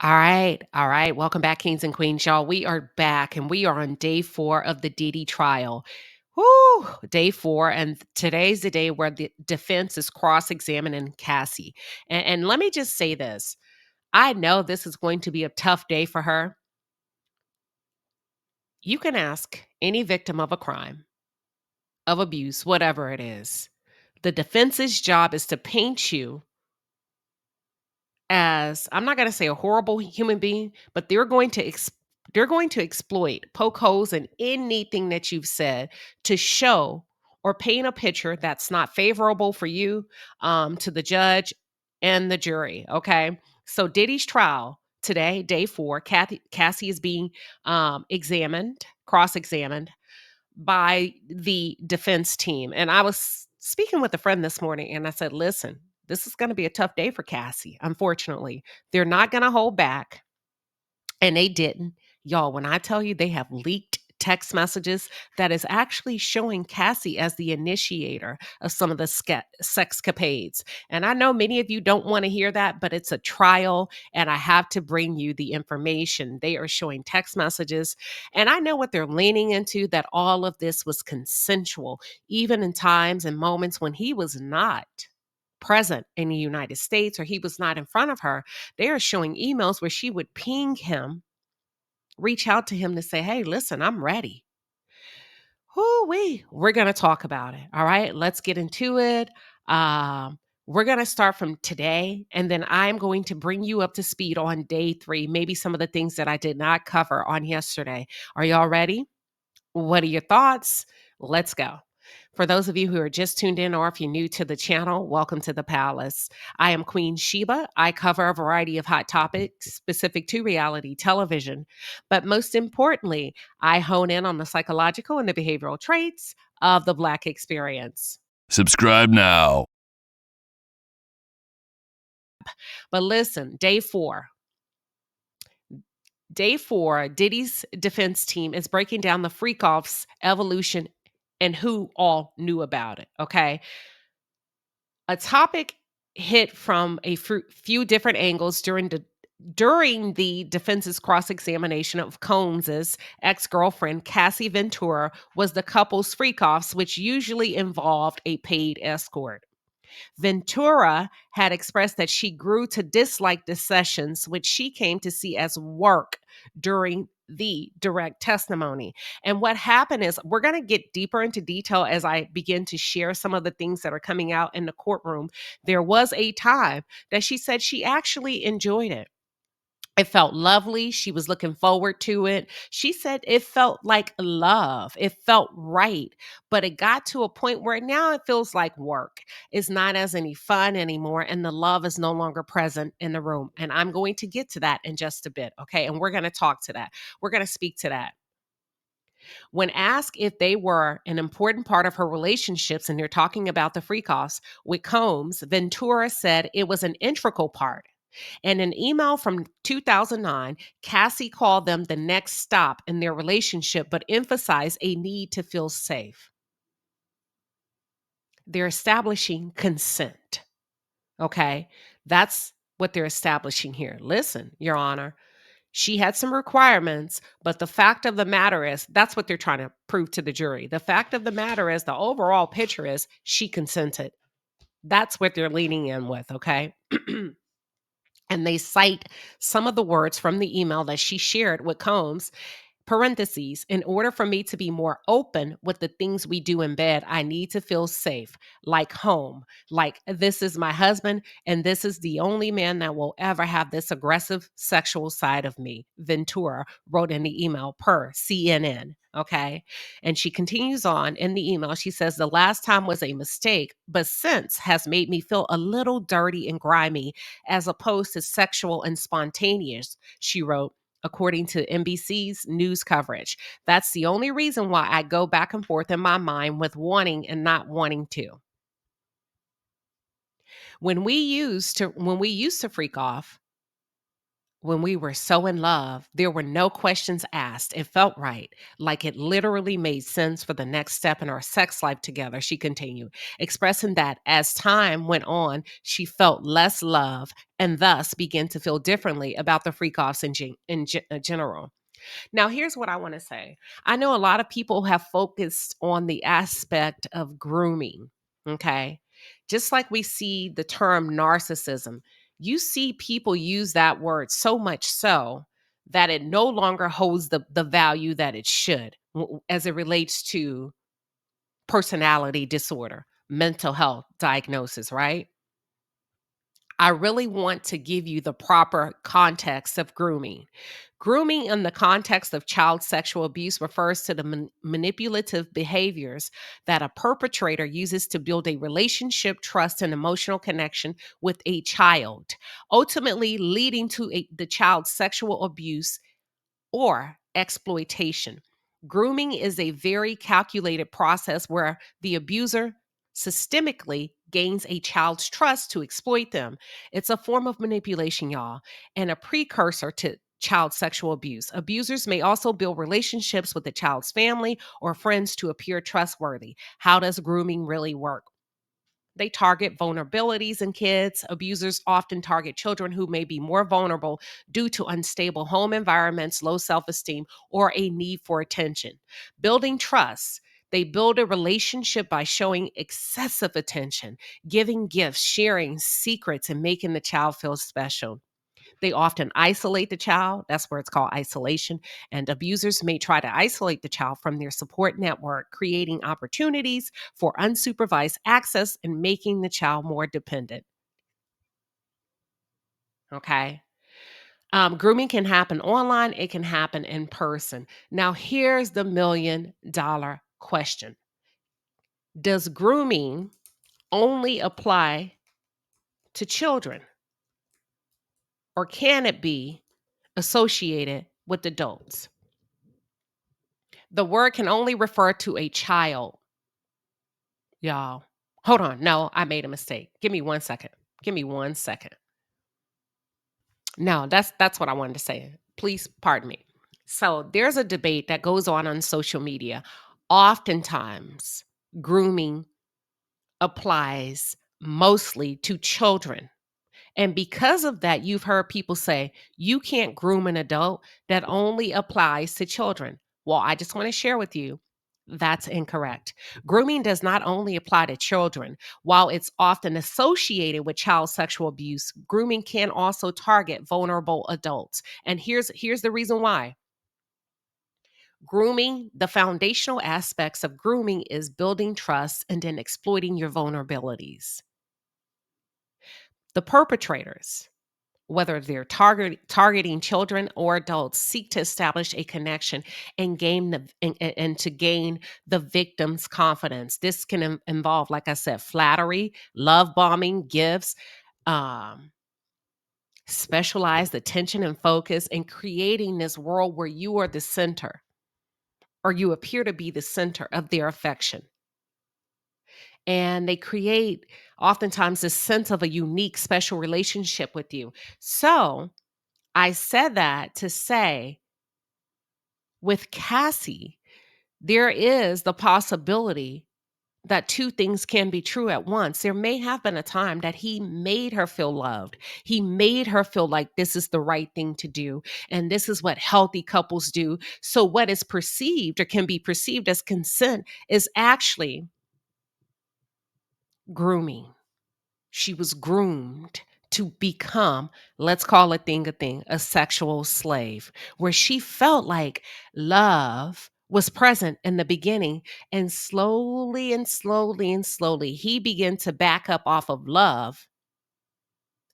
All right. All right. Welcome back, kings and queens, y'all. We are back and we are on day 4 of the Diddy trial. Woo! Day 4. And today's the day where the defense is cross examining Cassie. And let me just say this, I know this is going to be a tough day for her. You can ask any victim of a crime, of abuse, whatever it is. The defense's job is to paint you as, I'm not going to say a horrible human being, but they're going to exploit, poke holes in anything that you've said to show or paint a picture that's not favorable for you, to the judge and the jury. Okay, so Diddy's trial today, day 4. Cassie is being examined, cross-examined by the defense team. And I was speaking with a friend this morning and I said, listen, this is going to be a tough day for Cassie. Unfortunately, they're not going to hold back. And they didn't. Y'all, when I tell you they have leaked text messages that is actually showing Cassie as the initiator of some of the sexcapades. And I know many of you don't want to hear that, but it's a trial and I have to bring you the information. They are showing text messages and I know what they're leaning into, that all of this was consensual, even in times and moments when he was not present in the United States or he was not in front of her. They are showing emails where she would ping him, reach out to him to say, hey, listen, I'm ready. We're going to talk about it. All right, let's get into it. We're going to start from today, and then I'm going to bring you up to speed on day 3, maybe some of the things that I did not cover on yesterday. Are y'all ready? What are your thoughts? Let's go. For those of you who are just tuned in, or if you're new to the channel, welcome to the palace. I am Queen Sheba. I cover a variety of hot topics specific to reality television. But most importantly, I hone in on the psychological and the behavioral traits of the Black experience. Subscribe now. But listen, day 4. Day 4, Diddy's defense team is breaking down the freakoff's evolution and who all knew about it. Okay. A topic hit from a few different angles during the defense's cross-examination of Combs's ex-girlfriend. Cassie Ventura was the couple's freak-offs, which usually involved a paid escort. Ventura had expressed that she grew to dislike the sessions, which she came to see as work during the direct testimony. And what happened is, we're going to get deeper into detail as I begin to share some of the things that are coming out in the courtroom. There was a time that she said she actually enjoyed it. It felt lovely. She was looking forward to it. She said it felt like love. It felt right. But it got to a point where now it feels like work. It's not as any fun anymore. And the love is no longer present in the room. And I'm going to get to that in just a bit. Okay. And we're going to talk to that. We're going to speak to that. When asked if they were an important part of her relationships, and they're talking about the freak-offs with Combs, Ventura said it was an integral part. In an email from 2009, Cassie called them the next stop in their relationship, but emphasized a need to feel safe. They're establishing consent. Okay, that's what they're establishing here. Listen, Your Honor, she had some requirements, but the fact of the matter is, that's what they're trying to prove to the jury. The fact of the matter is, the overall picture is she consented. That's what they're leaning in with, okay? And they cite some of the words from the email that she shared with Combs. Parentheses, in order for me to be more open with the things we do in bed, I need to feel safe, like home, like this is my husband, and this is the only man that will ever have this aggressive sexual side of me, Ventura wrote in the email per CNN. Okay. And she continues on in the email. She says, the last time was a mistake, but since has made me feel a little dirty and grimy as opposed to sexual and spontaneous, she wrote, according to NBC's news coverage. That's the only reason why I go back and forth in my mind with wanting and not wanting to. When we used to freak off, when we were so in love, there were no questions asked. It felt right, like it literally made sense for the next step in our sex life together, she continued, expressing that as time went on, she felt less love and thus began to feel differently about the freak-offs in general. Now, here's what I want to say. I know a lot of people have focused on the aspect of grooming, okay? Just like we see the term narcissism, you see people use that word so much so that it no longer holds the value that it should as it relates to personality disorder, mental health diagnosis, right? I really want to give you the proper context of grooming. Grooming in the context of child sexual abuse refers to the manipulative behaviors that a perpetrator uses to build a relationship, trust, and emotional connection with a child, ultimately leading to the child's sexual abuse or exploitation. Grooming is a very calculated process where the abuser systemically gains a child's trust to exploit them. It's a form of manipulation, y'all, and a precursor to child sexual abuse. Abusers may also build relationships with the child's family or friends to appear trustworthy. How does grooming really work? They target vulnerabilities in kids. Abusers often target children who may be more vulnerable due to unstable home environments, low self esteem, or a need for attention. Building trust. They build a relationship by showing excessive attention, giving gifts, sharing secrets, and making the child feel special. They often isolate the child. That's where it's called isolation. And abusers may try to isolate the child from their support network, creating opportunities for unsupervised access and making the child more dependent. Okay. Grooming can happen online, it can happen in person. Now, here's the $1 million question. Does grooming only apply to children, or can it be associated with adults? The word can only refer to a child, y'all. Hold on. No, I made a mistake. Give me 1 second. Give me 1 second. No, that's what I wanted to say. Please pardon me. So there's a debate that goes on social media. Oftentimes, grooming applies mostly to children. And because of that, you've heard people say, you can't groom an adult, that only applies to children. Well, I just want to share with you that's incorrect. Grooming does not only apply to children. While it's often associated with child sexual abuse, grooming can also target vulnerable adults. And here's the reason why. Grooming, the foundational aspects of grooming is building trust and then exploiting your vulnerabilities. The perpetrators, whether they're targeting children or adults, seek to establish a connection and and to gain the victim's confidence. This can involve, like I said, flattery, love bombing, gifts, um, specialized attention and focus, and creating this world where you are the center, or you appear to be the center of their affection. And they create oftentimes this sense of a unique, special relationship with you. So I said that to say, with Cassie, there is the possibility that two things can be true at once. There may have been a time that he made her feel loved. He made her feel like this is the right thing to do. And this is what healthy couples do. So, what is perceived or can be perceived as consent is actually grooming. She was groomed to become, let's call a thing, a sexual slave, where she felt like love was present in the beginning. And slowly and slowly and slowly, he began to back up off of love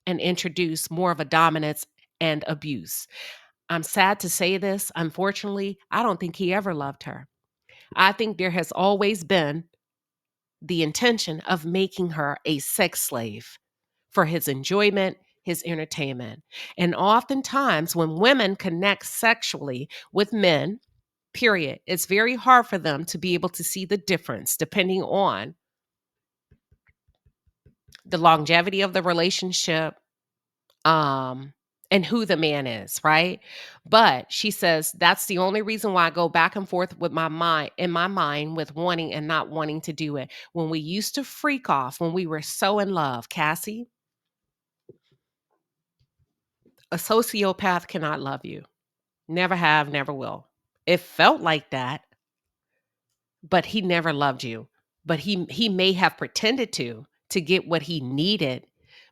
and introduce more of a dominance and abuse. I'm sad to say this. Unfortunately, I don't think he ever loved her. I think there has always been the intention of making her a sex slave for his enjoyment, his entertainment. And oftentimes, when women connect sexually with men, period, it's very hard for them to be able to see the difference depending on the longevity of the relationship, um, and who the man is, right? But she says that's the only reason why I go back and forth with my mind in my mind with wanting and not wanting to do it. When we used to freak off, when we were so in love, Cassie, a sociopath cannot love you. Never have, never will. It felt like that, but he never loved you. But he may have pretended to get what he needed.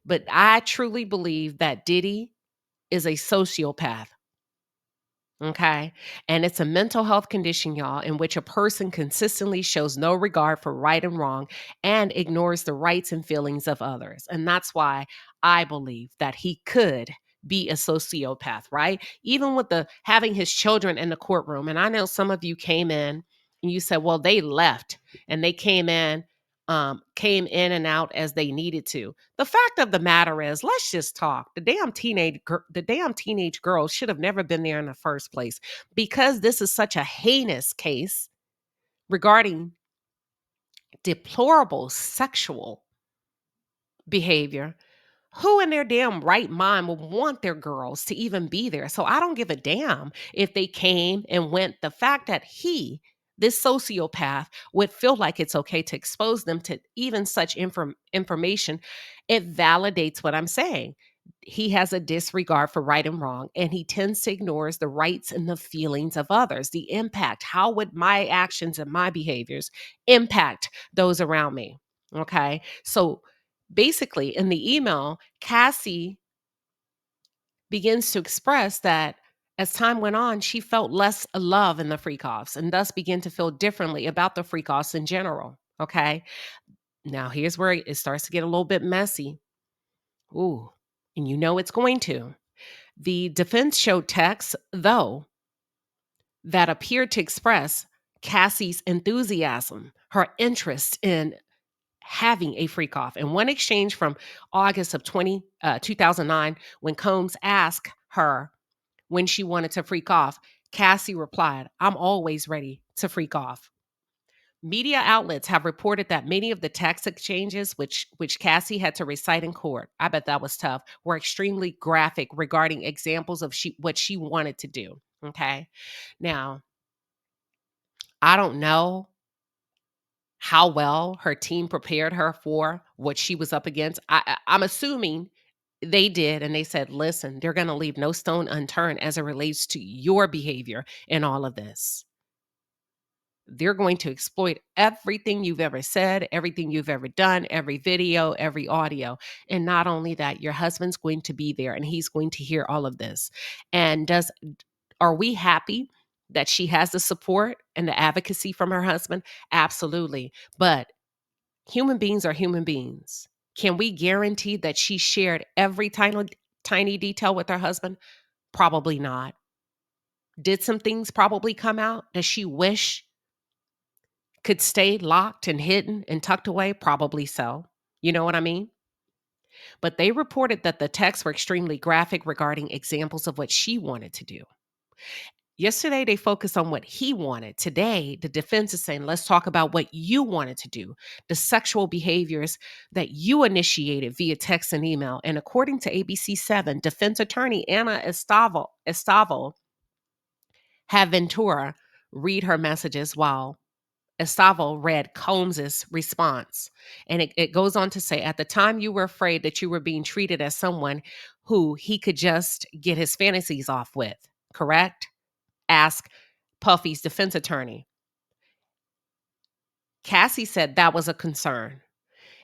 But I truly believe that Diddy is a sociopath. Okay. And it's a mental health condition, y'all, in which a person consistently shows no regard for right and wrong and ignores the rights and feelings of others. And that's why I believe that he could be a sociopath, right? Even with the having his children in the courtroom. And I know some of you came in and you said, well, they left and they came in and out as they needed to. The fact of the matter is, let's just talk. The damn teenage girls should have never been there in the first place because this is such a heinous case regarding deplorable sexual behavior. Who in their damn right mind would want their girls to even be there? So I don't give a damn if they came and went. The fact that this sociopath, would feel like it's okay to expose them to even such information, it validates what I'm saying. He has a disregard for right and wrong, and he tends to ignore the rights and the feelings of others. The impact, how would my actions and my behaviors impact those around me? Okay. So basically, in the email, Cassie begins to express that as time went on, she felt less love in the freak-offs and thus began to feel differently about the freak-offs in general. Okay. Now, here's where it starts to get a little bit messy. Ooh, and you know it's going to. The defense showed texts, though, that appeared to express Cassie's enthusiasm, her interest in having a freak off. In one exchange from August of 2009, when Combs asked her when she wanted to freak off, Cassie replied, I'm always ready to freak off. Media outlets have reported that many of the text exchanges, which Cassie had to recite in court, I bet that was tough, were extremely graphic regarding examples of what she wanted to do. Okay. Now, I don't know how well her team prepared her for what she was up against. I'm assuming they did, and they said, listen, they're going to leave no stone unturned as it relates to your behavior in all of this. They're going to exploit everything you've ever said, everything you've ever done, every video, every audio. And not only that, your husband's going to be there and he's going to hear all of this. And are we happy that she has the support and the advocacy from her husband? Absolutely. But human beings are human beings. Can we guarantee that she shared every tiny detail with her husband? Probably not. Did some things probably come out that she wish could stay locked and hidden and tucked away? Probably so. You know what I mean? But they reported that the texts were extremely graphic regarding examples of what she wanted to do. Yesterday, they focused on what he wanted. Today, the defense is saying, let's talk about what you wanted to do, the sexual behaviors that you initiated via text and email. And according to ABC7, defense attorney Anna Estavo had Ventura read her messages while Estavo read Combs's response. And it goes on to say, at the time you were afraid that you were being treated as someone who he could just get his fantasies off with, correct? Ask Puffy's defense attorney. Cassie said that was a concern.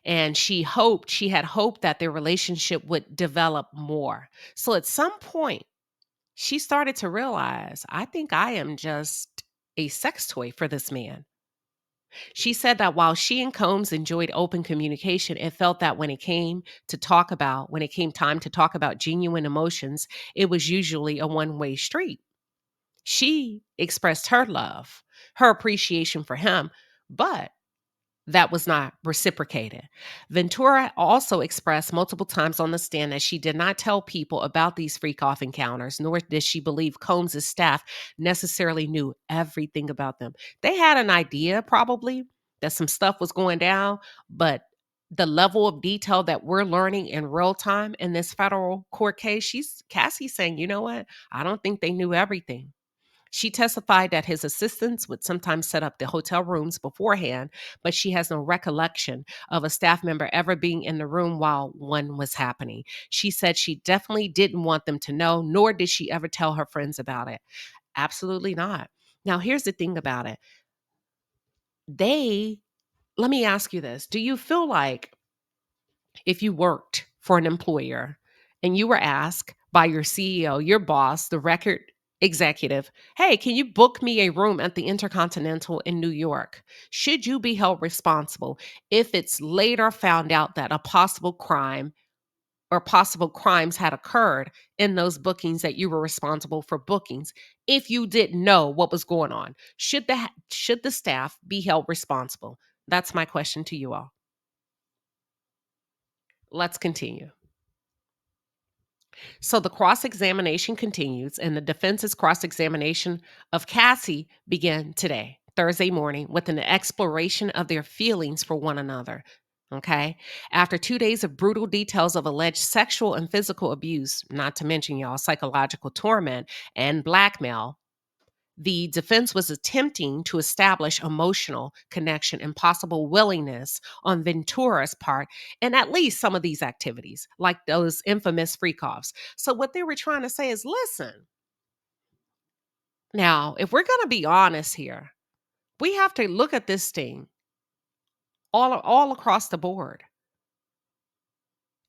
And she had hoped that their relationship would develop more. So at some point, she started to realize, I think I am just a sex toy for this man. She said that while she and Combs enjoyed open communication, it felt that when it came time to talk about genuine emotions, it was usually a one-way street. She expressed her love, her appreciation for him, but that was not reciprocated. Ventura also expressed multiple times on the stand that she did not tell people about these freak-off encounters, nor did she believe Combs' staff necessarily knew everything about them. They had an idea, probably, that some stuff was going down, but the level of detail that we're learning in real time in this federal court case, Cassie's saying, you know what? I don't think they knew everything. She testified that his assistants would sometimes set up the hotel rooms beforehand, but she has no recollection of a staff member ever being in the room while one was happening. She said she definitely didn't want them to know, nor did she ever tell her friends about it. Absolutely not. Now, here's the thing about it. Let me ask you this. Do you feel like if you worked for an employer and you were asked by your CEO, your boss, the record executive, hey, can you book me a room at the Intercontinental in New York? Should you be held responsible if it's later found out that a possible crime or possible crimes had occurred in those bookings that you were responsible for bookings if you didn't know what was going on? Should the staff be held responsible? That's my question to you all. Let's continue. So the cross examination continues, and the defense's cross examination of Cassie began today, Thursday morning, with an exploration of their feelings for one another. Okay. After 2 days of brutal details of alleged sexual and physical abuse, not to mention y'all psychological torment and blackmail, the defense was attempting to establish emotional connection and possible willingness on Ventura's part in at least some of these activities, like those infamous freakoffs. So, what they were trying to say is listen, now, if we're going to be honest here, we have to look at this thing all across the board.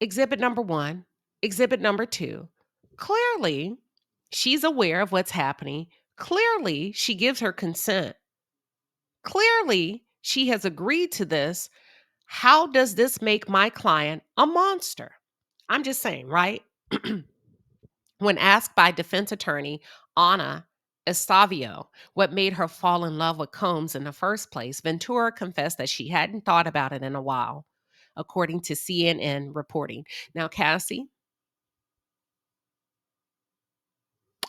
Exhibit number one, exhibit number two. Clearly, she's aware of what's happening. Clearly, she gives her consent. Clearly, she has agreed to this. How does this make my client a monster? I'm just saying, right? When asked by defense attorney Anna Estavio what made her fall in love with Combs in the first place, Ventura confessed that she hadn't thought about it in a while, according to CNN reporting. Now, Cassie,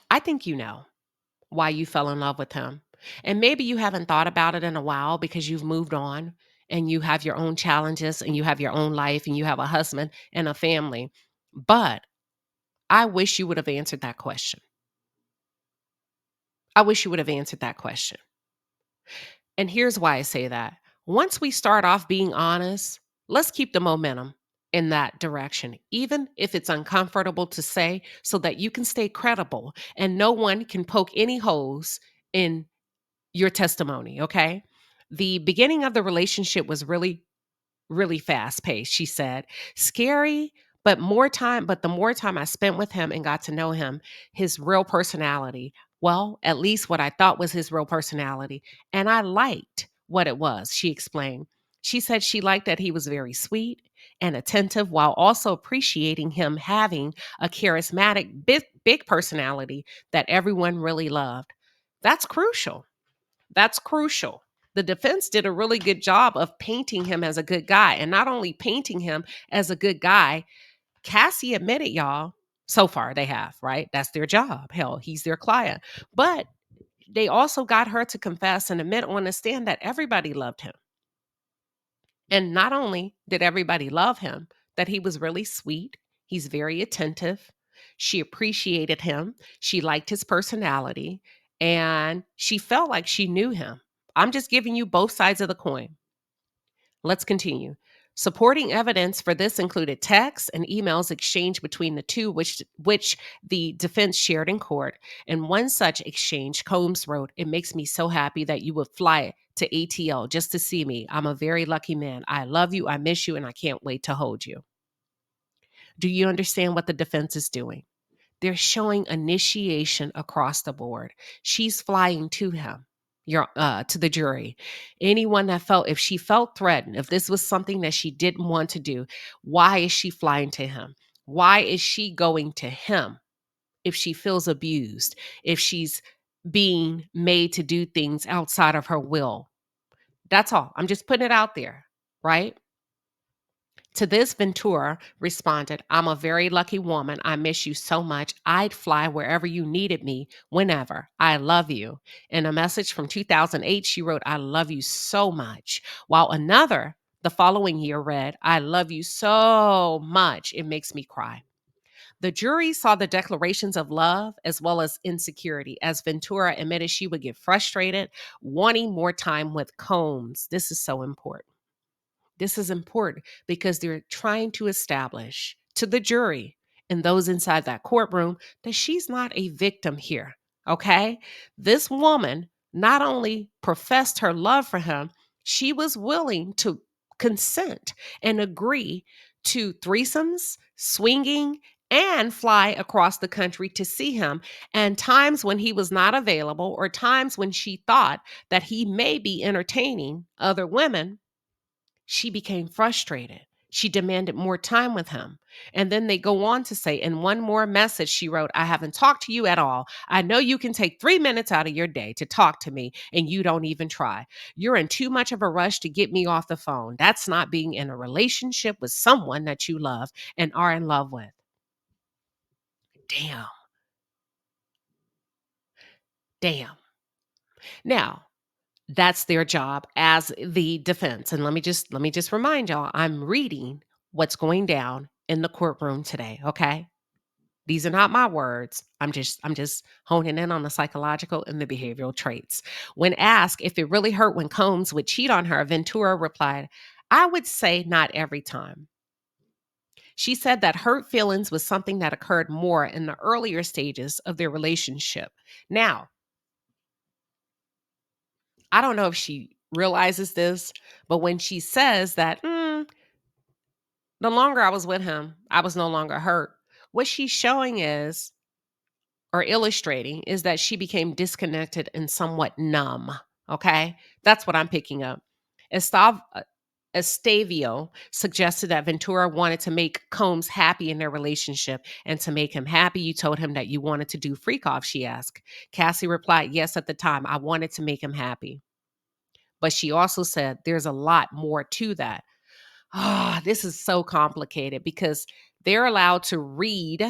I think you know why you fell in love with him. And maybe you haven't thought about it in a while because you've moved on and you have your own challenges and you have your own life and you have a husband and a family. But I wish you would have answered that question. I wish you would have answered that question. And here's why I say that. Once we start off being honest, let's keep the momentum in that direction, even if it's uncomfortable to say, so that you can stay credible and no one can poke any holes in your testimony, okay? The beginning of the relationship was really fast paced, she said. Scary, but the more time I spent with him and got to know him, his real personality, well, at least what I thought was his real personality, and I liked what it was, she explained. She said she liked that he was very sweet and attentive while also appreciating him having a charismatic, big personality that everyone really loved. That's crucial. That's crucial. The defense did a really good job of painting him as a good guy. And not only painting him as a good guy, Cassie admitted, y'all, so far they have, right? That's their job. Hell, he's their client. But they also got her to confess and admit on the stand that everybody loved him. And not only did everybody love him, that he was really sweet, he's very attentive. She appreciated him. She liked his personality and she felt like she knew him. I'm just giving you both sides of the coin. Let's continue. Supporting evidence for this included texts and emails exchanged between the two, which the defense shared in court. In one such exchange, Combs wrote, "It makes me so happy that you would fly to ATL just to see me. I'm a very lucky man. I love you, I miss you, and I can't wait to hold you." Do you understand what the defense is doing? They're showing initiation across the board. She's flying to him, to the jury. Anyone that if she felt threatened, if this was something that she didn't want to do, why is she flying to him? Why is she going to him if she feels abused, if she's being made to do things outside of her will? That's all. I'm just putting it out there, right? To this, Ventura responded, "I'm a very lucky woman. I miss you so much. I'd fly wherever you needed me, whenever. I love you." In a message from 2008, she wrote, "I love you so much." While another The following year read, I love you so much, it makes me cry. The jury saw the declarations of love as well as insecurity, as Ventura admitted she would get frustrated, wanting more time with Combs. This is so important. This is important because they're trying to establish to the jury and those inside that courtroom that she's not a victim here. Okay? This woman not only professed her love for him, she was willing to consent and agree to threesomes, swinging, and fly across the country to see him. And times when he was not available, or times when she thought that he may be entertaining other women, she became frustrated. She demanded more time with him. And then they go on to say, in one more message, she wrote, I haven't talked to you at all. I know you can take 3 minutes out of your day to talk to me, and you don't even try. You're in too much of a rush to get me off the phone. That's not being in a relationship with someone that you love and are in love with. Damn. Damn. Now, that's their job as the defense. And let me just remind y'all, I'm reading what's going down in the courtroom today, okay? These are not my words. I'm just honing in on the psychological and the behavioral traits. When asked if it really hurt when Combs would cheat on her, Ventura replied, I would say not every time. She said that hurt feelings was something that occurred more in the earlier stages of their relationship. Now, I don't know if she realizes this, but when she says that, the longer I was with him, I was no longer hurt, what she's showing is, or illustrating, is that she became disconnected and somewhat numb. Okay. That's what I'm picking up. Estav- uh, Estavio suggested that Ventura wanted to make Combs happy in their relationship, and to make him happy, you told him that you wanted to do freakoff, she asked. Cassie replied, yes, at the time, I wanted to make him happy. But she also said there's a lot more to that. This is so complicated because they're allowed to read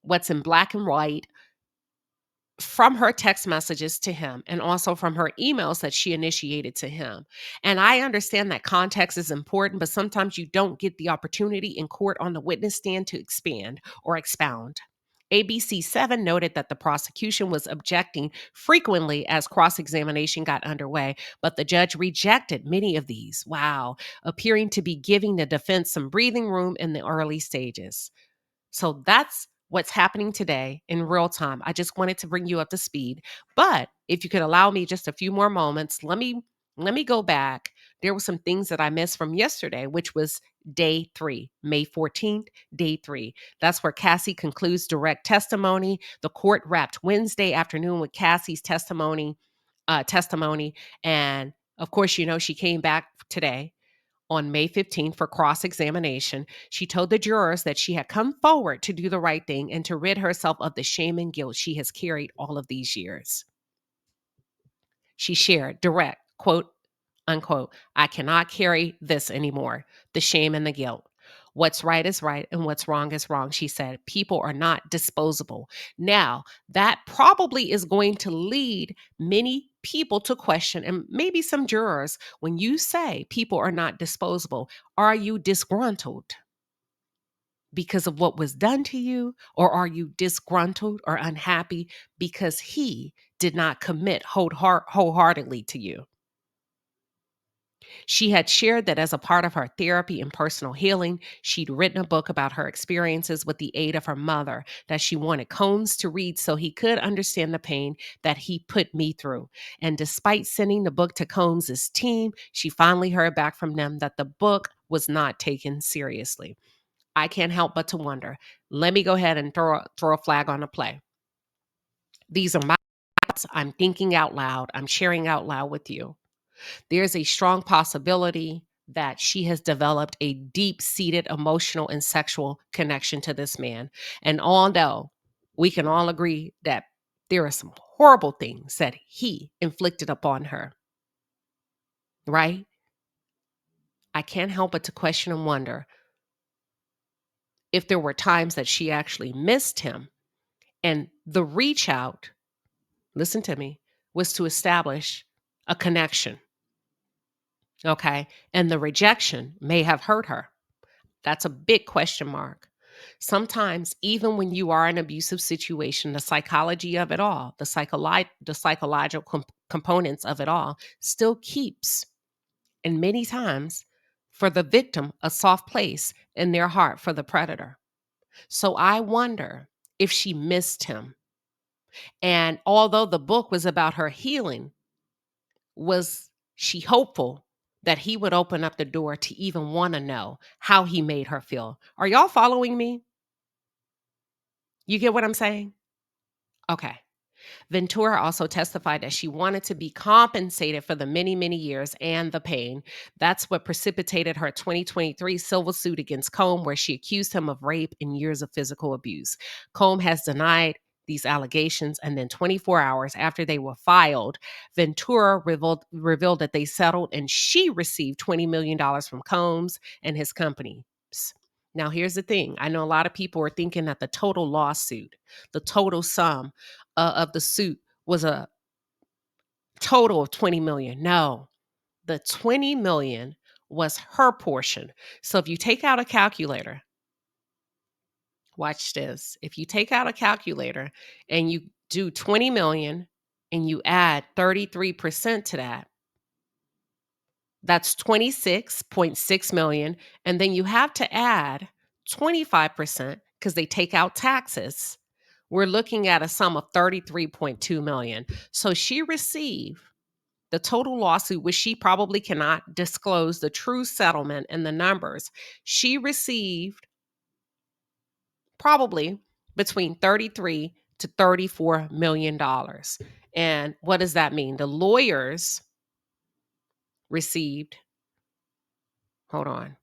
what's in black and white from her text messages to him, and also from her emails that she initiated to him. And I understand that context is important, but sometimes you don't get the opportunity in court on the witness stand to expand or expound. ABC 7 noted that the prosecution was objecting frequently as cross examination got underway, but the judge rejected many of these. Wow, appearing to be giving the defense some breathing room in the early stages. So that's what's happening today in real time. I just wanted to bring you up to speed. But if you could allow me just a few more moments, let me go back. There were some things that I missed from yesterday, which was day 3, May 14th, day 3. That's where Cassie concludes direct testimony. The court wrapped Wednesday afternoon with Cassie's testimony. And of course, she came back today on May 15th for cross examination. She told the jurors that she had come forward to do the right thing and to rid herself of the shame and guilt she has carried all of these years. She shared direct, quote unquote, I cannot carry this anymore, the shame and the guilt. What's right is right and what's wrong is wrong, she said. People are not disposable. Now, that probably is going to lead many people to question, and maybe some jurors, when you say people are not disposable, are you disgruntled because of what was done to you? Or are you disgruntled or unhappy because he did not commit wholeheartedly to you? She had shared that as a part of her therapy and personal healing, she'd written a book about her experiences with the aid of her mother that she wanted Combs to read so he could understand the pain that he put me through. And despite sending the book to Combs's team, she finally heard back from them that the book was not taken seriously. I can't help but to wonder. Let me go ahead and throw a flag on the play. These are my thoughts. I'm thinking out loud. I'm sharing out loud with you. There's a strong possibility that she has developed a deep-seated emotional and sexual connection to this man. And although we can all agree that there are some horrible things that he inflicted upon her, right? I can't help but to question and wonder if there were times that she actually missed him, and the reach out, listen to me, was to establish a connection. Okay. And the rejection may have hurt her. That's a big question mark. Sometimes, even when you are in an abusive situation, the psychology of it all, the psychological components of it all, still keeps, and many times, for the victim, a soft place in their heart for the predator. So I wonder if she missed him. And although the book was about her healing, was she hopeful that he would open up the door to even want to know how he made her feel? Are y'all following me? You get what I'm saying? Okay. Ventura also testified that she wanted to be compensated for the many, many years and the pain. That's what precipitated her 2023 civil suit against Combe, where she accused him of rape and years of physical abuse. Combe has denied these allegations, and then 24 hours after they were filed, Ventura revealed that they settled and she received $20 million from Combs and his company. Now, here's the thing. I know a lot of people are thinking that the total lawsuit, the total sum of the suit was a total of 20 million. No, the 20 million was her portion. So if you take out a calculator, watch this. If you take out a calculator and you do 20 million and you add 33% to that, that's 26.6 million. And then you have to add 25% because they take out taxes. We're looking at a sum of 33.2 million. So she received the total lawsuit, which she probably cannot disclose the true settlement and the numbers. She received probably between 33 to 34 million dollars. And what does that mean? The lawyers received, hold on.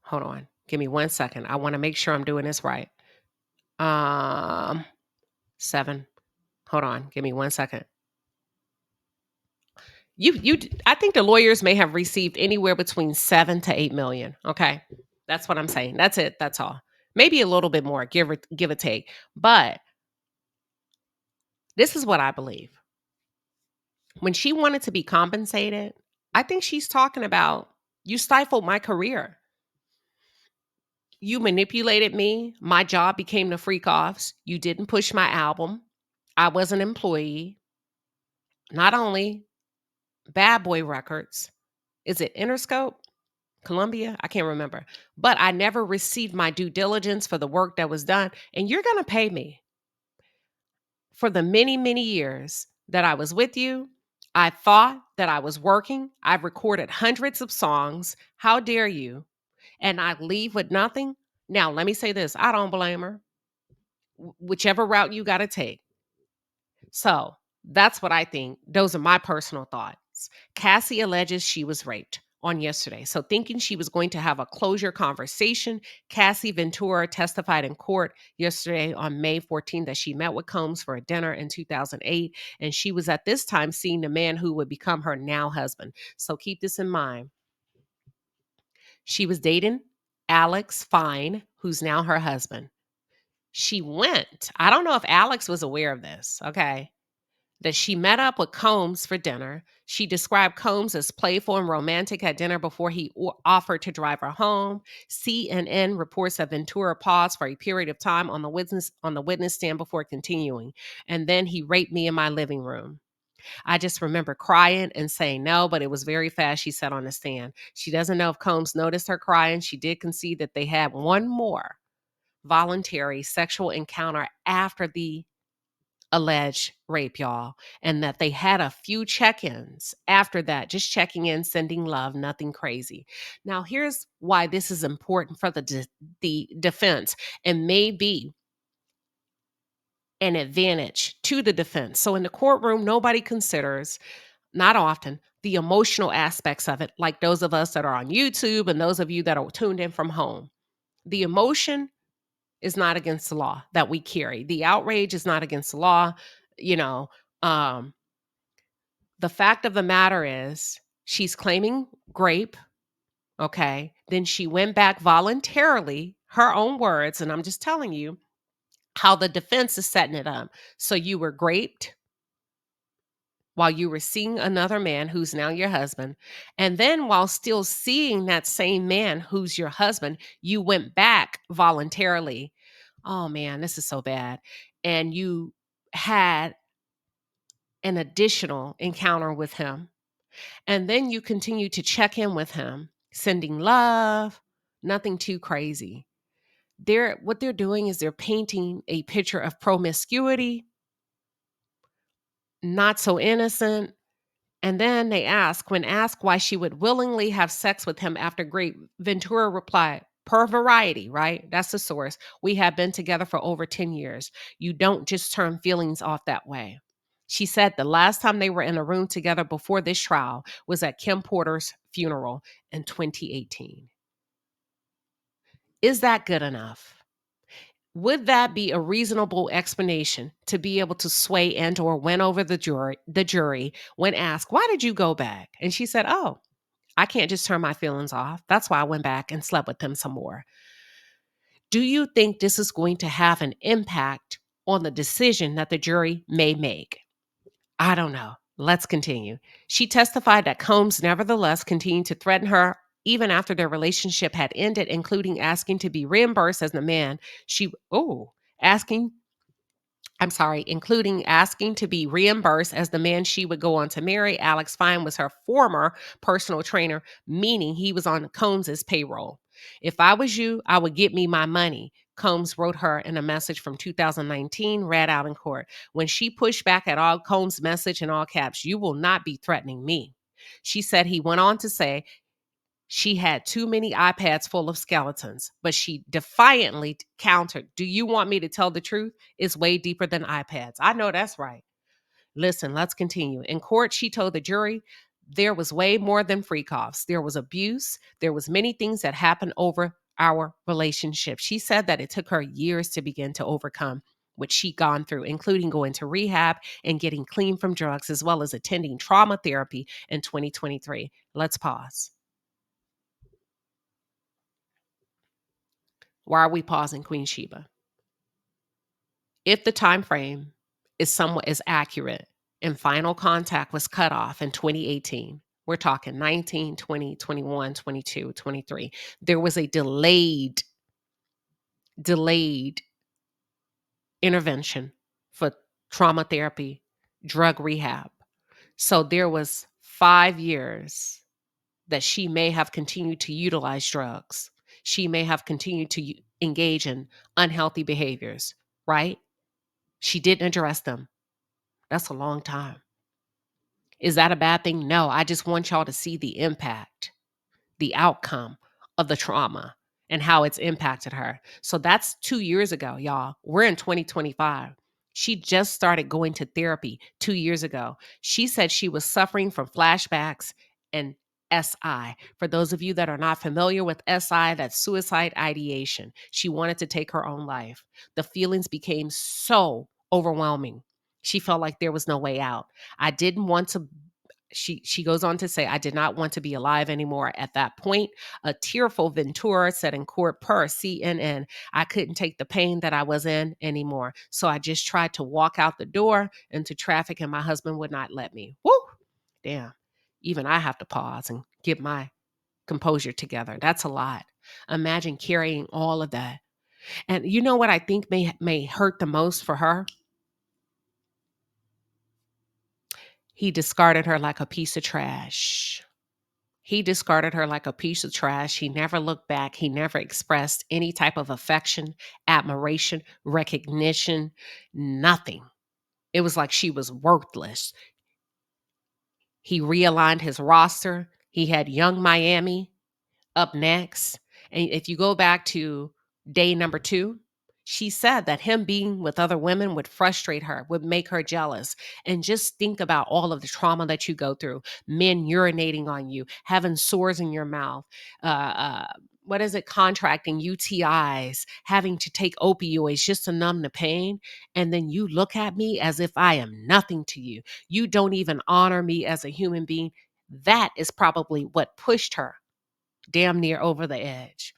Hold on. Give me 1 second. I want to make sure I'm doing this right. 7. Hold on. Give me 1 second. I think the lawyers may have received anywhere between 7 to 8 million. Okay. That's what I'm saying. That's it. That's all. Maybe a little bit more, give or take. But this is what I believe. When she wanted to be compensated, I think she's talking about, you stifled my career. You manipulated me. My job became the freak offs. You didn't push my album. I was an employee. Not only Bad Boy Records, is it Interscope? Columbia? I can't remember. But I never received my due diligence for the work that was done. And you're going to pay me for the many, many years that I was with you. I thought that I was working. I've recorded hundreds of songs. How dare you? And I leave with nothing. Now, let me say this. I don't blame her. Whichever route you got to take. So that's what I think. Those are my personal thoughts. Cassie alleges she was raped on yesterday. So thinking she was going to have a closure conversation, Cassie Ventura testified in court yesterday on May 14th that she met with Combs for a dinner in 2008. And she was at this time seeing the man who would become her now husband. So keep this in mind. She was dating Alex Fine, who's now her husband. She went. I don't know if Alex was aware of this, okay? That she met up with Combs for dinner. She described Combs as playful and romantic at dinner before he offered to drive her home. CNN reports that Ventura paused for a period of time on the witness stand before continuing. And then he raped me in my living room. I just remember crying and saying no, but it was very fast, she said on the stand. She doesn't know if Combs noticed her crying. She did concede that they had one more voluntary sexual encounter after the alleged rape, y'all, and that they had a few check-ins after that, just checking in, sending love, nothing crazy. Now, here's why this is important for the defense and may be an advantage to the defense. So in the courtroom, nobody considers, not often, the emotional aspects of it, like those of us that are on YouTube and those of you that are tuned in from home. The emotion is not against the law that we carry. The outrage is not against the law. You know, the fact of the matter is she's claiming rape. Okay. Then she went back voluntarily, her own words. And I'm just telling you how the defense is setting it up. So you were raped. while you were seeing another man who's now your husband. And then while still seeing that same man who's your husband, you went back voluntarily. Oh man, this is so bad. And you had an additional encounter with him. And then you continue to check in with him, sending love, nothing too crazy. What they're doing is they're painting a picture of promiscuity, not so innocent. And then they when asked why she would willingly have sex with him after Great, Ventura replied, per variety, right? That's the source. We have been together for over 10 years. You don't just turn feelings off that way. She said the last time they were in a room together before this trial was at Kim Porter's funeral in 2018. Is that good enough? Would that be a reasonable explanation to be able to sway and or win over the jury when asked, why did you go back? And she said, oh, I can't just turn my feelings off. That's why I went back and slept with him some more. Do you think this is going to have an impact on the decision that the jury may make? I don't know. Let's continue. She testified that Combs nevertheless continued to threaten her even after their relationship had ended, including asking to be reimbursed as the man asking including asking to be reimbursed as the man she would go on to marry. Alex Fine was her former personal trainer, meaning he was on Combs's payroll. If I was you, I would get me my money, Combs wrote her in a message from 2019, read out in court. When she pushed back at all Combs' message in all caps, you will not be threatening me. She said he went on to say, she had too many iPads full of skeletons, but she defiantly countered, do you want me to tell the truth? It's way deeper than iPads. I know that's right. Listen, let's continue. In court, she told the jury there was way more than freakoffs. There was abuse. There was many things that happened over our relationship. She said that it took her years to begin to overcome what she'd gone through, including going to rehab and getting clean from drugs, as well as attending trauma therapy in 2023. Let's pause. Why are we pausing, Queen Sheba? If the time frame is somewhat is accurate and final contact was cut off in 2018, we're talking 19, 20, 21, 22, 23. There was a delayed intervention for trauma therapy, drug rehab. So there was 5 years that she may have continued to utilize drugs. She may have continued to engage in unhealthy behaviors, right? She didn't address them. That's a long time. Is that a bad thing? No, I just want y'all to see the impact, the outcome of the trauma and how it's impacted her. So that's 2 years ago, y'all. We're in 2025. She just started going to therapy 2 years ago. She said she was suffering from flashbacks and SI. For those of you that are not familiar with SI, that's suicide ideation. She wanted to take her own life. The feelings became so overwhelming. She felt like there was no way out. I didn't want to she goes on to say, I did not want to be alive anymore at that point. A tearful Ventura said in court per CNN, I couldn't take the pain that I was in anymore. So I just tried to walk out the door into traffic and my husband would not let me. Woo! Damn. Even I have to pause and get my composure together. That's a lot. Imagine carrying all of that. And you know what I think may hurt the most for her? He discarded her like a piece of trash. He discarded her like a piece of trash. He never looked back. He never expressed any type of affection, admiration, recognition, nothing. It was like she was worthless. He realigned his roster. He had Young Miami up next. And if you go back to day number 2, she said that him being with other women would frustrate her, would make her jealous. And just think about all of the trauma that you go through, men urinating on you, having sores in your mouth, what is it, contracting UTIs, having to take opioids just to numb the pain. And then you look at me as if I am nothing to you. You don't even honor me as a human being. That is probably what pushed her damn near over the edge.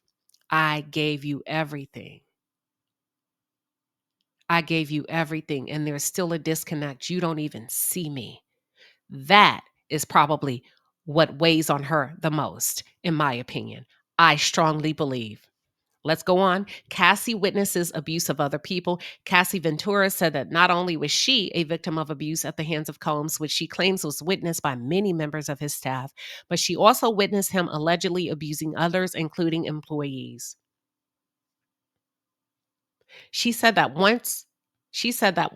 I gave you everything. I gave you everything, and there's still a disconnect. You don't even see me. That is probably what weighs on her the most, in my opinion. I strongly believe. Let's go on. Cassie witnesses abuse of other people. Cassie Ventura said that not only was she a victim of abuse at the hands of Combs, which she claims was witnessed by many members of his staff, but she also witnessed him allegedly abusing others, including employees. She said that once she said that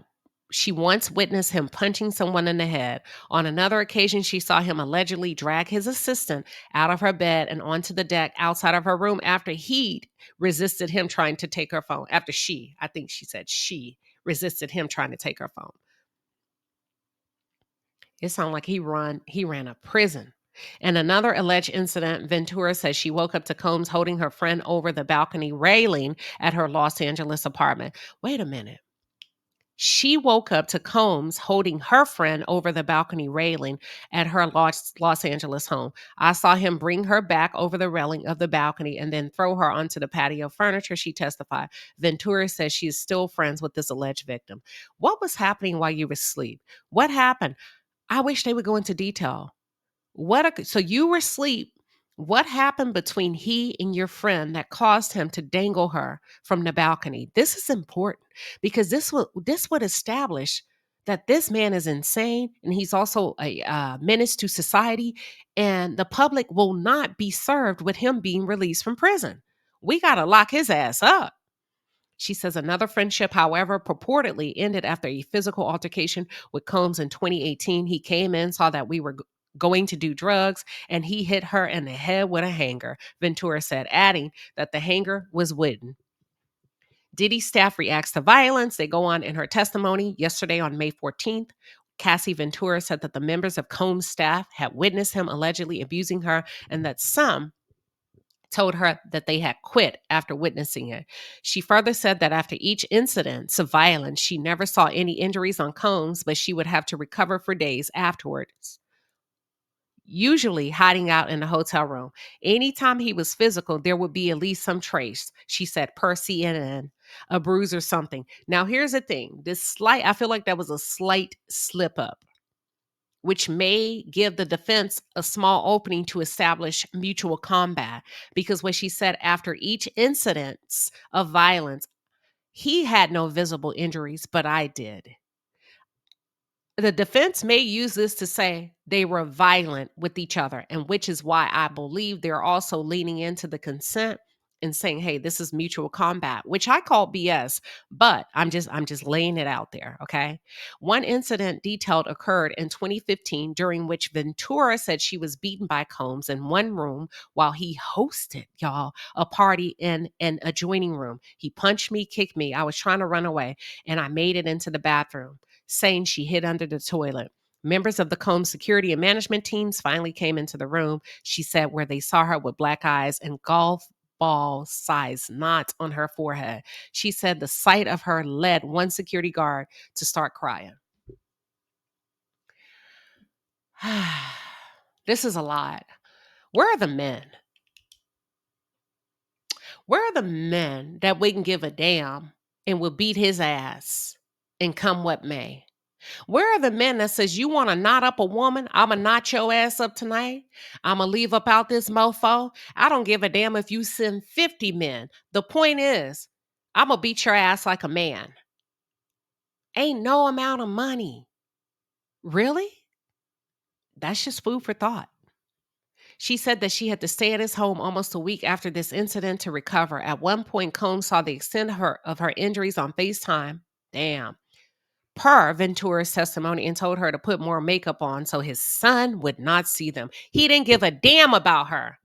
she once witnessed him punching someone in the head. On another occasion, she saw him allegedly drag his assistant out of her bed and onto the deck outside of her room after he resisted him trying to take her phone. After I think she said she resisted him trying to take her phone. It sounded like he ran a prison. In another alleged incident, Ventura says she woke up to Combs holding her friend over the balcony railing at her Los Angeles apartment. Wait a minute. She woke up to Combs holding her friend over the balcony railing at her Los Angeles home. I saw him bring her back over the railing of the balcony and then throw her onto the patio furniture, she testified. Ventura says she is still friends with this alleged victim. What was happening while you were asleep? What happened? I wish they would go into detail. So you were asleep. What happened between he and your friend that caused him to dangle her from the balcony? This is important because this would establish that this man is insane and he's also a menace to society, and the public will not be served with him being released from prison. We got to lock his ass up. She says another friendship, however, purportedly ended after a physical altercation with Combs in 2018. He came in, saw that we were going to do drugs, and he hit her in the head with a hanger, Ventura said, adding that the hanger was wooden. Diddy staff reacts to violence. They go on in her testimony yesterday on May 14th. Cassie Ventura said that the members of Combs' staff had witnessed him allegedly abusing her and that some told her that they had quit after witnessing it. She further said that after each incident of violence, she never saw any injuries on Combs, but she would have to recover for days afterwards, usually hiding out in a hotel room. Anytime he was physical, there would be at least some trace, she said, per CNN, a bruise or something. Now, here's the thing. I feel like that was a slight slip up, which may give the defense a small opening to establish mutual combat. Because what she said, after each incident of violence, he had no visible injuries, but I did. The defense may use this to say they were violent with each other, and which is why I believe they're also leaning into the consent and saying, hey, this is mutual combat, which I call BS, but I'm just laying it out there, okay? One incident detailed occurred in 2015 during which Ventura said she was beaten by Combs in one room while he hosted, y'all, a party in an adjoining room. He punched me, kicked me. I was trying to run away, and I made it into the bathroom, saying she hid under the toilet. Members of the Combs security and management teams finally came into the room, she said, where they saw her with black eyes and golf ball-sized knots on her forehead. She said the sight of her led one security guard to start crying. This is a lot. Where are the men? Where are the men that wouldn't give a damn and will beat his ass and come what may? Where are the men that says, you want to knot up a woman? I'm going to knot your ass up tonight. I'm going to leave up out this mofo. I don't give a damn if you send 50 men. The point is, I'm going to beat your ass like a man. Ain't no amount of money. Really? That's just food for thought. She said that she had to stay at his home almost a week after this incident to recover. At one point, Combs saw the extent of her injuries on FaceTime. Damn. Per Ventura's testimony, and told her to put more makeup on so his son would not see them. He didn't give a damn about her.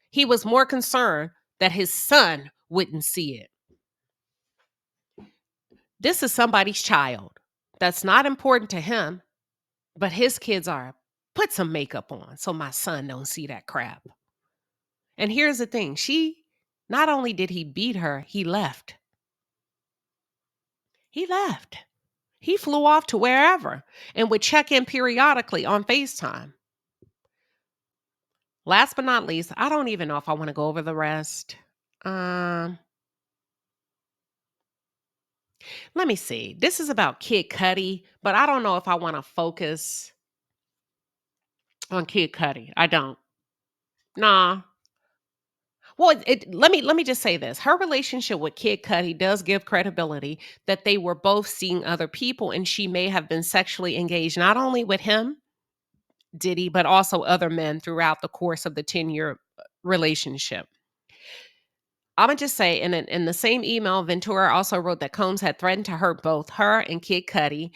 He was more concerned that his son wouldn't see it. This is somebody's child. That's not important to him, but his kids are. Put some makeup on so my son don't see that crap. And here's the thing. Not only did he beat her, he left. He left. He flew off to wherever and would check in periodically on FaceTime. Last but not least, I don't even know if I want to go over the rest. Let me see. This is about Kid Cudi, but I don't know if I want to focus on Kid Cudi. I don't. Nah. Well, let me just say this. Her relationship with Kid Cudi does give credibility that they were both seeing other people and she may have been sexually engaged not only with him, Diddy, but also other men throughout the course of the 10-year relationship. Imma just say in the same email, Ventura also wrote that Combs had threatened to hurt both her and Kid Cudi,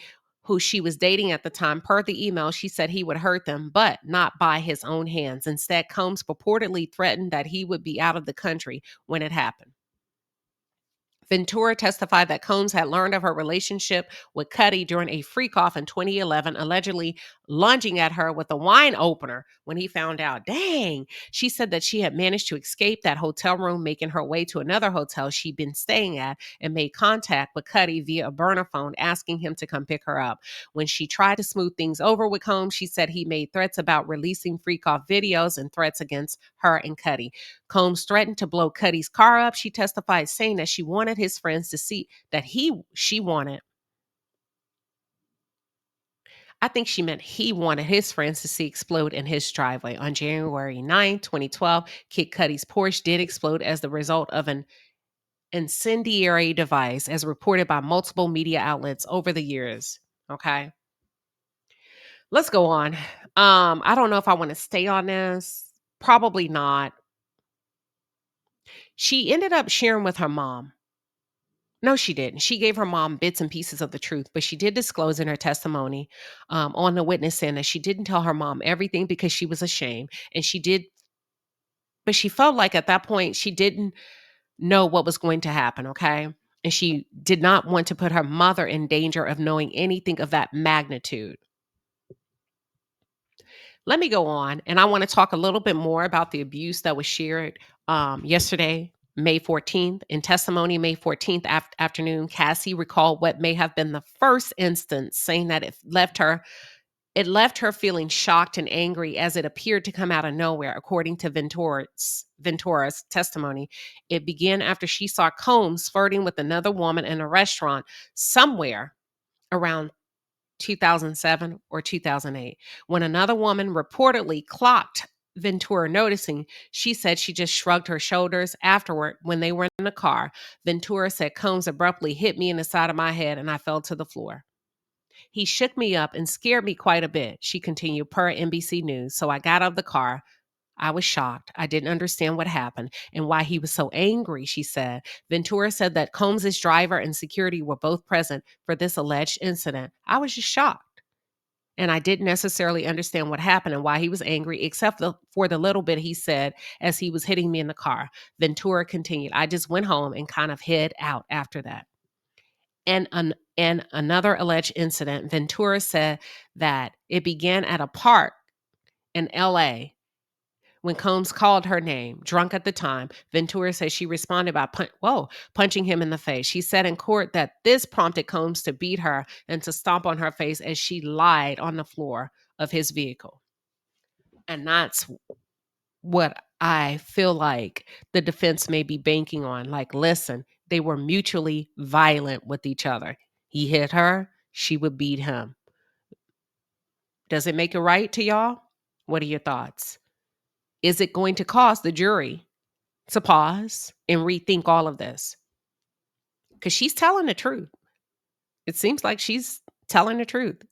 who she was dating at the time. Per the email, she said he would hurt them, but not by his own hands. Instead, Combs purportedly threatened that he would be out of the country when it happened. Ventura testified that Combs had learned of her relationship with Cudi during a freak-off in 2011, allegedly lunging at her with a wine opener when he found out. Dang. She said that she had managed to escape that hotel room, making her way to another hotel she'd been staying at, and made contact with Cudi via a burner phone, asking him to come pick her up. When she tried to smooth things over with Combs, she said he made threats about releasing freak-off videos and threats against her and Cudi. Combs threatened to blow Cudi's car up. She testified, saying that she wanted his friends to see that she wanted. I think she meant he wanted his friends to see explode in his driveway. On January 9, 2012, Kid Cudi's Porsche did explode as the result of an incendiary device, as reported by multiple media outlets over the years. Okay. Let's go on. I don't know if I want to stay on this. Probably not. She ended up sharing with her mom. No, she didn't. She gave her mom bits and pieces of the truth, but she did disclose in her testimony on the witness stand that she didn't tell her mom everything because she was ashamed. And she did, but she felt like at that point she didn't know what was going to happen, okay? And she did not want to put her mother in danger of knowing anything of that magnitude. Let me go on, and I want to talk a little bit more about the abuse that was shared yesterday, May 14th. In testimony, May 14th afternoon, Cassie recalled what may have been the first instance, saying that it left her feeling shocked and angry as it appeared to come out of nowhere, according to Ventura's testimony. It began after she saw Combs flirting with another woman in a restaurant somewhere around 2007 or 2008. When another woman reportedly clocked Ventura noticing, she said she just shrugged her shoulders. Afterward, when they were in the car, Ventura said Combs abruptly hit me in the side of my head and I fell to the floor. He shook me up and scared me quite a bit, she continued, per NBC News. So I got out of the car. I was shocked. I didn't understand what happened and why he was so angry, she said. Ventura said that Combs's driver and security were both present for this alleged incident. I was just shocked. And I didn't necessarily understand what happened and why he was angry, except for the little bit he said as he was hitting me in the car. Ventura continued, I just went home and kind of hid out after that. And another alleged incident, Ventura said that it began at a park in LA when Combs called her name, drunk at the time. Ventura says she responded by punching him in the face. She said in court that this prompted Combs to beat her and to stomp on her face as she lied on the floor of his vehicle. And that's what I feel like the defense may be banking on. Like, listen, they were mutually violent with each other. He hit her, she would beat him. Does it make it right to y'all? What are your thoughts? Is it going to cause the jury to pause and rethink all of this? Because she's telling the truth. It seems like she's telling the truth.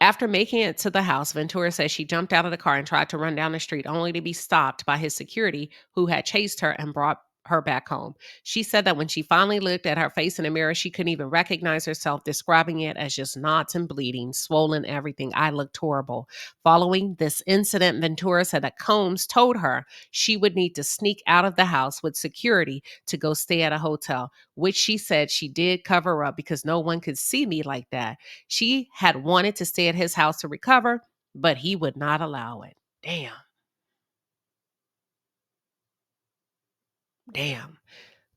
After making it to the house, Ventura says she jumped out of the car and tried to run down the street, only to be stopped by his security, who had chased her and brought her back home. She said that when she finally looked at her face in the mirror, she couldn't even recognize herself, describing it as just knots and bleeding, swollen, everything. I looked horrible. Following this incident, Ventura said that Combs told her she would need to sneak out of the house with security to go stay at a hotel, which she said she did cover up because no one could see me like that. She had wanted to stay at his house to recover, but he would not allow it. Damn.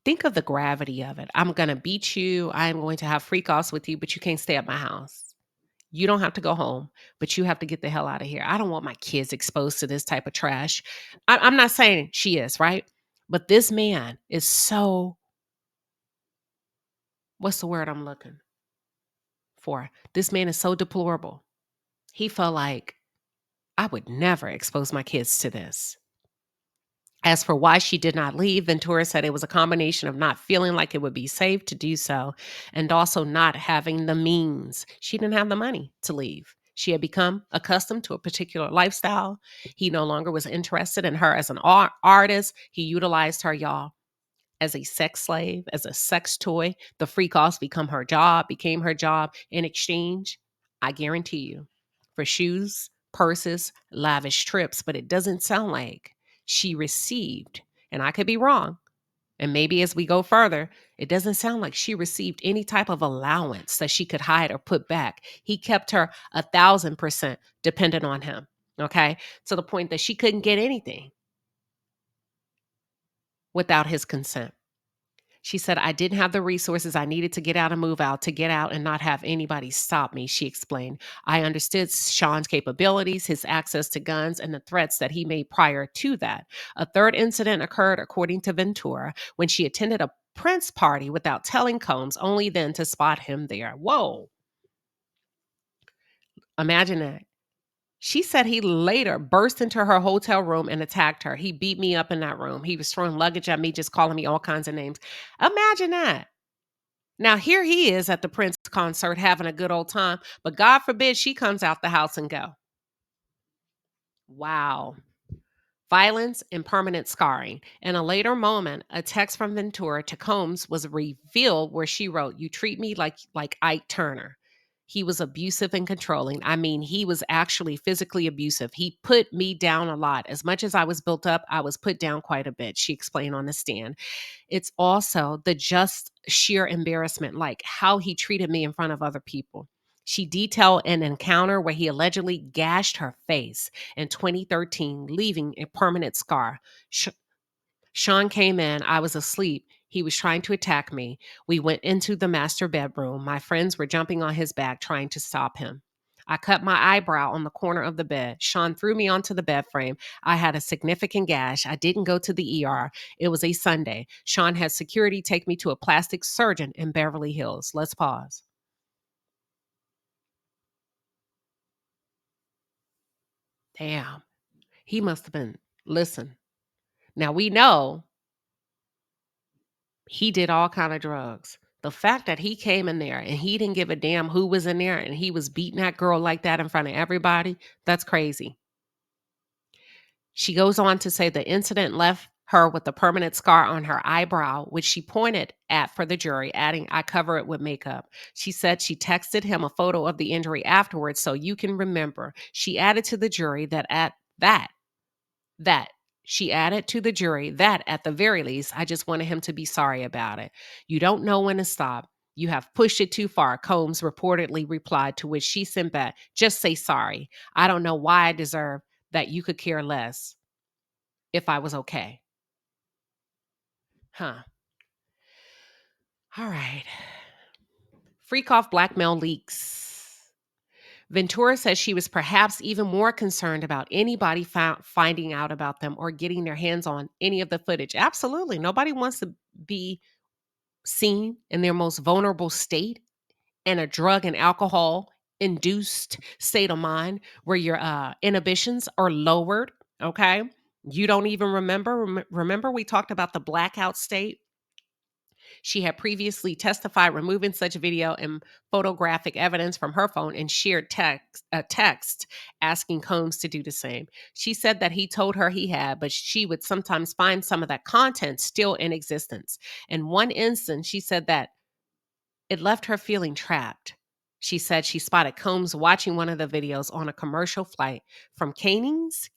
Think of the gravity of it. I'm going to beat you. I'm going to have freak-offs with you, but you can't stay at my house. You don't have to go home, but you have to get the hell out of here. I don't want my kids exposed to this type of trash. I'm not saying she is, right? But this man is so, what's the word I'm looking for? This man is so deplorable. He felt like, I would never expose my kids to this. As for why she did not leave, Ventura said it was a combination of not feeling like it would be safe to do so and also not having the means. She didn't have the money to leave. She had become accustomed to a particular lifestyle. He no longer was interested in her as an artist. He utilized her, y'all, as a sex slave, as a sex toy. The freak offs became her job in exchange. I guarantee you, for shoes, purses, lavish trips, but it doesn't sound like she received, and I could be wrong, and maybe as we go further, it doesn't sound like she received any type of allowance that she could hide or put back. He kept her 1,000% dependent on him, okay? To the point that she couldn't get anything without his consent. She said, I didn't have the resources I needed to get out and move out, to get out and not have anybody stop me, she explained. I understood Sean's capabilities, his access to guns, and the threats that he made prior to that. A third incident occurred, according to Ventura, when she attended a Prince party without telling Combs, only then to spot him there. Whoa. Imagine that. She said he later burst into her hotel room and attacked her. He beat me up in that room. He was throwing luggage at me, just calling me all kinds of names. Imagine that. Now, here he is at the Prince concert having a good old time, but God forbid she comes out the house and go. Wow. Violence and permanent scarring. In a later moment, a text from Ventura to Combs was revealed where she wrote, "You treat me like Ike Turner." He was abusive and controlling. I mean, he was actually physically abusive. He put me down a lot. As much as I was built up, I was put down quite a bit, she explained on the stand. It's also the just sheer embarrassment, like how he treated me in front of other people. She detailed an encounter where he allegedly gashed her face in 2013, leaving a permanent scar. Sean came in. I was asleep. He was trying to attack me. We went into the master bedroom. My friends were jumping on his back, trying to stop him. I cut my eyebrow on the corner of the bed. Sean threw me onto the bed frame. I had a significant gash. I didn't go to the ER. It was a Sunday. Sean had security take me to a plastic surgeon in Beverly Hills. Let's pause. Damn. He must have been, listen. Now we know he did all kind of drugs. The fact that he came in there and he didn't give a damn who was in there and he was beating that girl like that in front of everybody, that's crazy. She goes on to say the incident left her with a permanent scar on her eyebrow, which she pointed at for the jury, adding, I cover it with makeup. She said she texted him a photo of the injury afterwards so you can remember. She added to the jury that she added to the jury that at the very least, I just wanted him to be sorry about it. You don't know when to stop. You have pushed it too far, Combs reportedly replied, to which she sent back, just say sorry. I don't know why I deserve that. You could care less if I was okay. Huh. All right. Freak off blackmail leaks. Ventura says she was perhaps even more concerned about anybody finding out about them or getting their hands on any of the footage. Absolutely. Nobody wants to be seen in their most vulnerable state in a drug and alcohol induced state of mind where your inhibitions are lowered. Okay. You don't even remember. Remember, we talked about the blackout state. She had previously testified removing such video and photographic evidence from her phone and shared a text asking Combs to do the same. She said that he told her he had, but she would sometimes find some of that content still in existence. In one instance, she said that it left her feeling trapped. She said she spotted Combs watching one of the videos on a commercial flight from Canes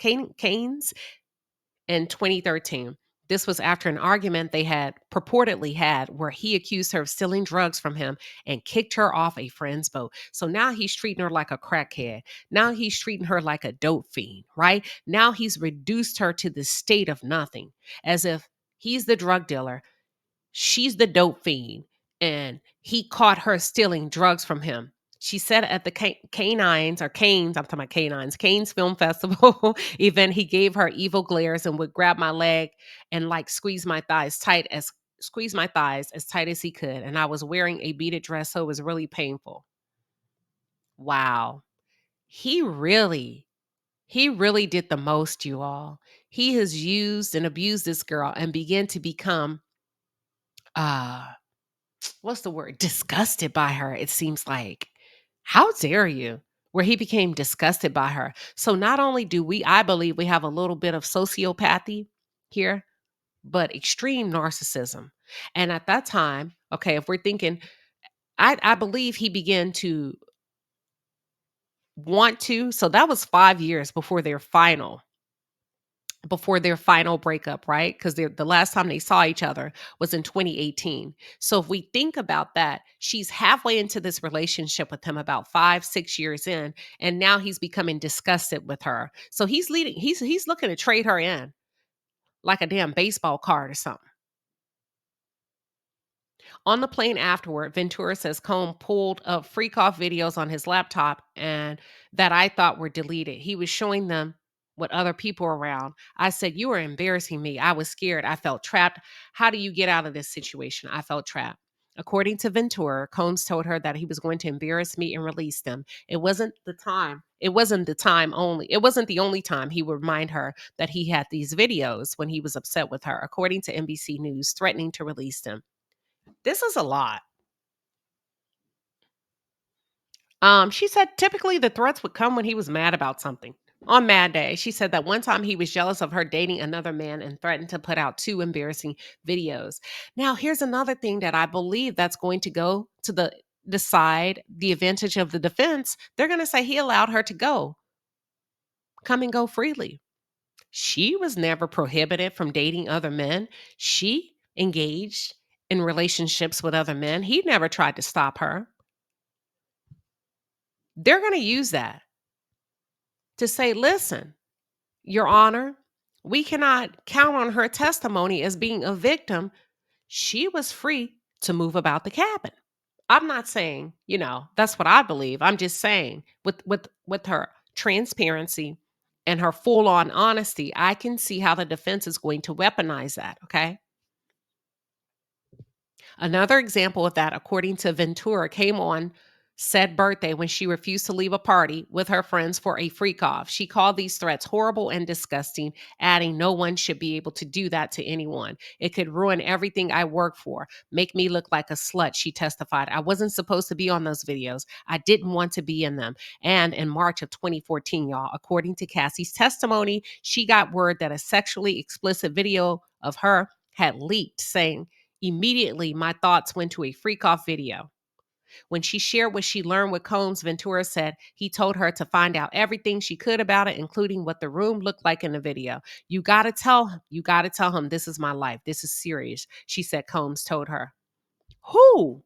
in 2013. This was after an argument they had purportedly had where he accused her of stealing drugs from him and kicked her off a friend's boat. So now he's treating her like a crackhead. Now he's treating her like a dope fiend, right? Now he's reduced her to the state of nothing, as if he's the drug dealer, she's the dope fiend, and he caught her stealing drugs from him. She said at the Canes, I'm talking about Canines, Canes Film Festival event, he gave her evil glares and would grab my leg and like squeeze my thighs as tight as he could. And I was wearing a beaded dress, so it was really painful. Wow. He really he really did the most, you all. He has used and abused this girl and began to become, uh, what's the word? Disgusted by her, it seems like. How dare you? Where he became disgusted by her. So not only do I believe we have a little bit of sociopathy here, but extreme narcissism. And at that time, okay, if we're thinking, I believe he began to want to. So that was 5 years before their final breakup, right? Because the last time they saw each other was in 2018. So if we think about that, she's halfway into this relationship with him, about 5, 6 years in, and now he's becoming disgusted with her. So he's looking to trade her in like a damn baseball card or something. On the plane afterward, Ventura says Cohn pulled up freak-off videos on his laptop and that I thought were deleted. He was showing them with other people around. I said, "You are embarrassing me. I was scared. I felt trapped. How do you get out of this situation? I felt trapped." According to Ventura, Combs told her that he was going to embarrass me and release them. It wasn't the time. It wasn't the time only. It wasn't the only time he would remind her that he had these videos when he was upset with her, according to NBC News, threatening to release them. This is a lot. She said typically the threats would come when he was mad about something. On Mad Day, she said that one time he was jealous of her dating another man and threatened to put out 2 embarrassing videos. Now, here's another thing that I believe that's going to go to the side, the advantage of the defense. They're going to say he allowed her to come and go freely. She was never prohibited from dating other men. She engaged in relationships with other men. He never tried to stop her. They're going to use that to say, listen, Your Honor, we cannot count on her testimony as being a victim. She was free to move about the cabin. I'm not saying, that's what I believe. I'm just saying with her transparency and her full-on honesty, I can see how the defense is going to weaponize that, okay? Another example of that, according to Ventura, came on said birthday when she refused to leave a party with her friends for a freak off. She called these threats horrible and disgusting, adding, "No one should be able to do that to anyone. It could ruin everything I work for, make me look like a slut," she testified. "I wasn't supposed to be on those videos. I didn't want to be in them." And in March of 2014, y'all, according to Cassie's testimony, she got word that a sexually explicit video of her had leaked, saying, "Immediately, my thoughts went to a freak off video." When she shared what she learned with Combs, Ventura said he told her to find out everything she could about it, including what the room looked like in the video. You got to tell him this is my life. This is serious," she said Combs told her. Who?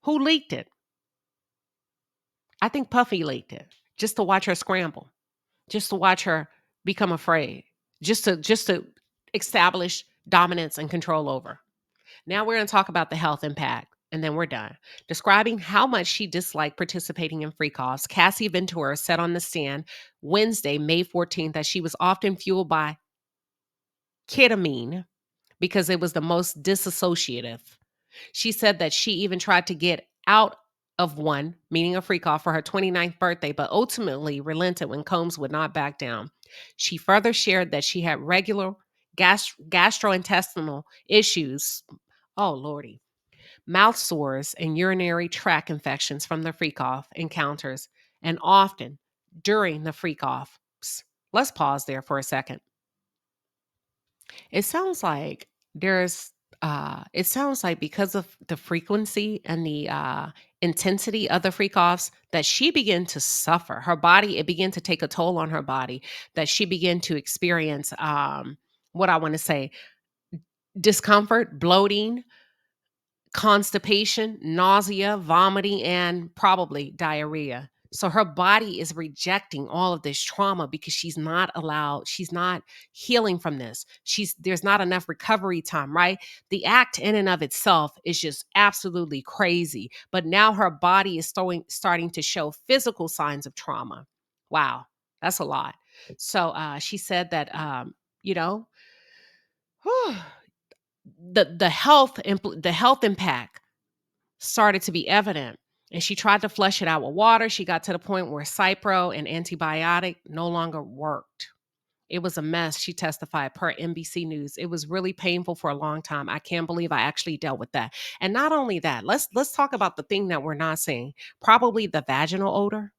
Who leaked it? I think Puffy leaked it just to watch her scramble, just to watch her become afraid, just to establish dominance and control over. Now we're going to talk about the health impact, and then we're done. Describing how much she disliked participating in freak-offs, Cassie Ventura said on the stand Wednesday, May 14th, that she was often fueled by ketamine because it was the most disassociative. She said that she even tried to get out of one, meaning a freak-off, for her 29th birthday, but ultimately relented when Combs would not back down. She further shared that she had regular gastrointestinal issues. Oh, Lordy. Mouth sores and urinary tract infections from the freak-off encounters, and often during the freak-offs. Let's pause there for a second. It sounds like it sounds like because of the frequency and the intensity of the freak-offs that she began to suffer. Her body, it began to take a toll on her body, that she began to experience what I want to say, discomfort, bloating, constipation, nausea, vomiting, and probably diarrhea. So her body is rejecting all of this trauma because she's not healing from this. There's not enough recovery time, right? The act in and of itself is just absolutely crazy. But now her body is starting to show physical signs of trauma. Wow, that's a lot. So she said that you know, the health impact started to be evident. And she tried to flush it out with water. She got to the point where Cipro and antibiotic no longer worked. It was a mess, she testified per NBC News. It was really painful for a long time. I can't believe I actually dealt with that. And not only that, let's talk about the thing that we're not saying. Probably the vaginal odor.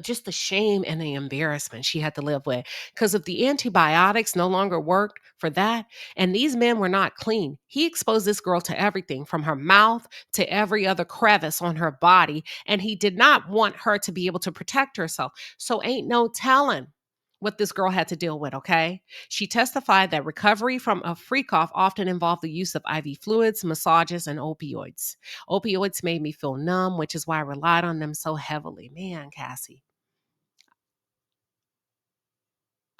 Just the shame and the embarrassment she had to live with, because if the antibiotics no longer worked for that and these men were not clean, he exposed this girl to everything from her mouth to every other crevice on her body, and he did not want her to be able to protect herself. So ain't no telling what this girl had to deal with. Okay, she testified that recovery from a freak off often involved the use of IV fluids, massages, and opioids. Opioids made me feel numb, which is why I relied on them so heavily. Man, Cassie,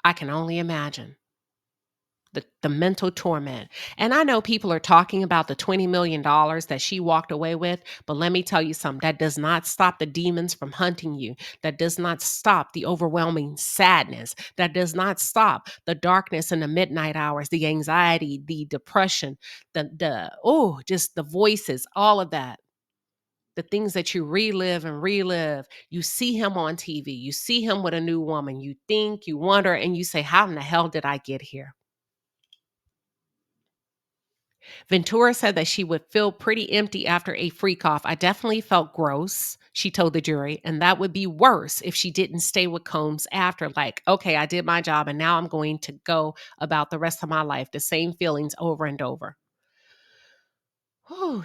I can only imagine the mental torment. And I know people are talking about the $20 million that she walked away with, but let me tell you something, that does not stop the demons from hunting you. That does not stop the overwhelming sadness. That does not stop the darkness in the midnight hours, the anxiety, the depression, just the voices, all of that. The things that you relive and relive. You see him on TV, you see him with a new woman, you think, you wonder, and you say, how in the hell did I get here? Ventura said that she would feel pretty empty after a freak off. I definitely felt gross, she told the jury, and that would be worse if she didn't stay with Combs after, like, okay, I did my job and now I'm going to go about the rest of my life. The same feelings over and over.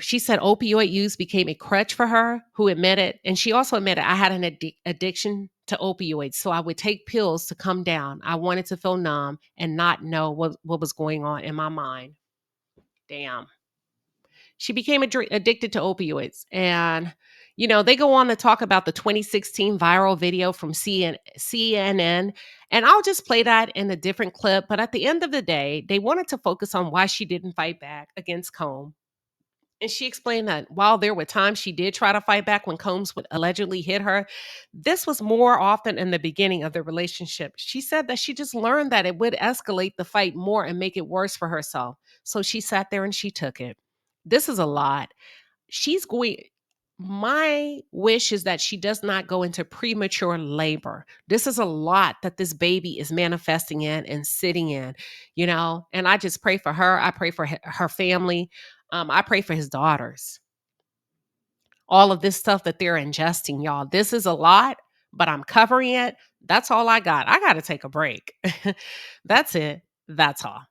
She said opioid use became a crutch for her, who admitted, and she also admitted, I had an addiction to opioids. So I would take pills to come down. I wanted to feel numb and not know what was going on in my mind. Damn. She became addicted to opioids. And, they go on to talk about the 2016 viral video from CNN. And I'll just play that in a different clip. But at the end of the day, they wanted to focus on why she didn't fight back against Combs. And she explained that while there were times she did try to fight back when Combs would allegedly hit her, this was more often in the beginning of the relationship. She said that she just learned that it would escalate the fight more and make it worse for herself. So she sat there and she took it. This is a lot. She's going My wish is that she does not go into premature labor. This is a lot that this baby is manifesting in and sitting in, and I just pray for her. I pray for her family. I pray for his daughters. All of this stuff that they're ingesting, y'all. This is a lot, but I'm covering it. That's all I got. I got to take a break. That's it. That's all.